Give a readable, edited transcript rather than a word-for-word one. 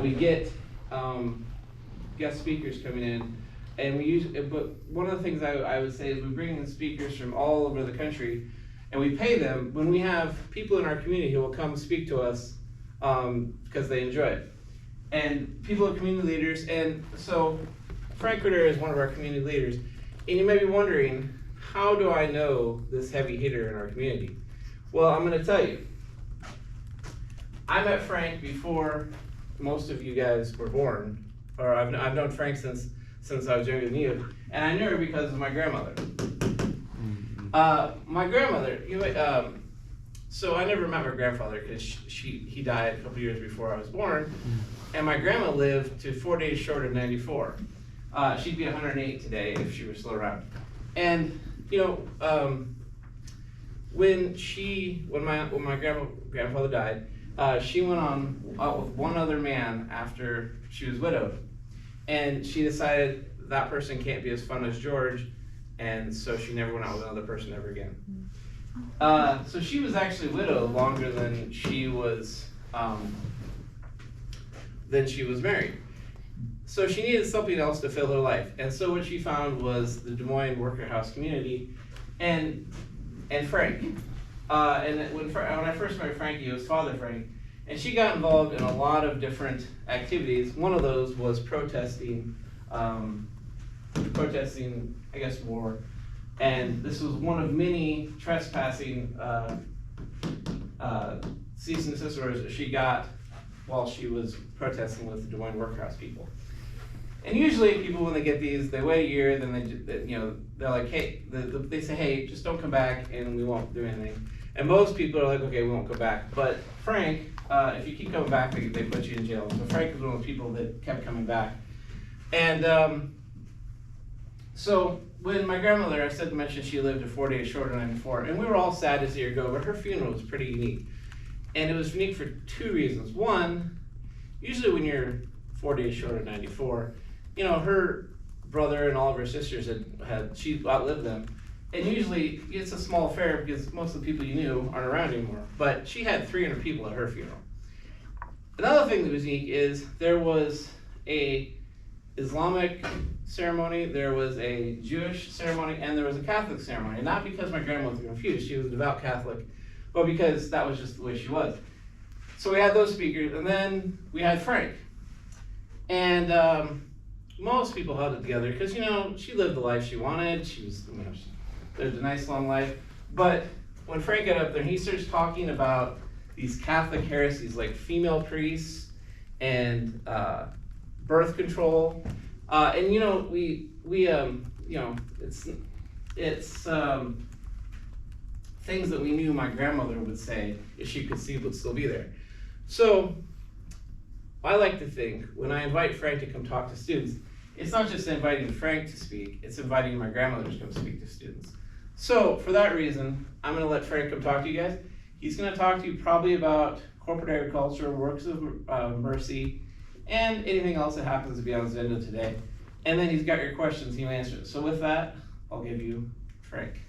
we get guest speakers coming in, and we use. But one of the things I would say is we bring in speakers from all over the country, and we pay them when we have people in our community who will come speak to us because they enjoy it. And people are community leaders, and so Frank Ritter is one of our community leaders. And you may be wondering, how do I know this heavy hitter in our community? Well, I'm going to tell you. I met Frank before most of you guys were born, or I've known Frank since I was younger than you, and I knew her because of my grandmother. My grandmother, so I never met my grandfather because he died a couple years before I was born, and my grandma lived to 4 days short of 94. She'd be 108 today if she were still around. And when my grandfather died, she went out with one other man after she was widowed, and she decided that person can't be as fun as George, and so she never went out with another person ever again. So she was actually widowed longer than she was married. So she needed something else to fill her life, and so what she found was the Des Moines worker house community, and Frank. And when I first met Frankie, it was Father Frank, and she got involved in a lot of different activities. One of those was protesting, I guess, war. And this was one of many trespassing cease and desist orders that she got while she was protesting with the Des Moines workhouse people. And usually people, when they get these, they wait a year, then they're like, hey, they say, hey, just don't come back and we won't do anything. And most people are like, okay, we won't go back. But Frank, if you keep coming back, they put you in jail. So Frank was one of the people that kept coming back. And so when my grandmother, I mentioned she lived to 4 days short of 94, and we were all sad to see her go, but her funeral was pretty unique. And it was unique for two reasons. One, usually when you're 4 days short of 94, her brother and all of her sisters she outlived them. And usually it's a small affair because most of the people you knew aren't around anymore. But she had 300 people at her funeral. Another thing that was unique is there was a Islamic ceremony, there was a Jewish ceremony, and there was a Catholic ceremony. Not because my grandma was confused, she was a devout Catholic, but because that was just the way she was. So we had those speakers, and then we had Frank. And most people held it together because, she lived the life she wanted. She was, she lived a nice long life. But when Frank got up there, he starts talking about these Catholic heresies like female priests and birth control. And it's things that we knew my grandmother would say if she could see would still be there. So I like to think when I invite Frank to come talk to students, it's not just inviting Frank to speak, it's inviting my grandmother to come speak to students. So for that reason, I'm going to let Frank come talk to you guys. He's going to talk to you probably about corporate agriculture, works of mercy, and anything else that happens to be on his agenda today. And then he's got your questions, he'll answer it. So with that, I'll give you Frank.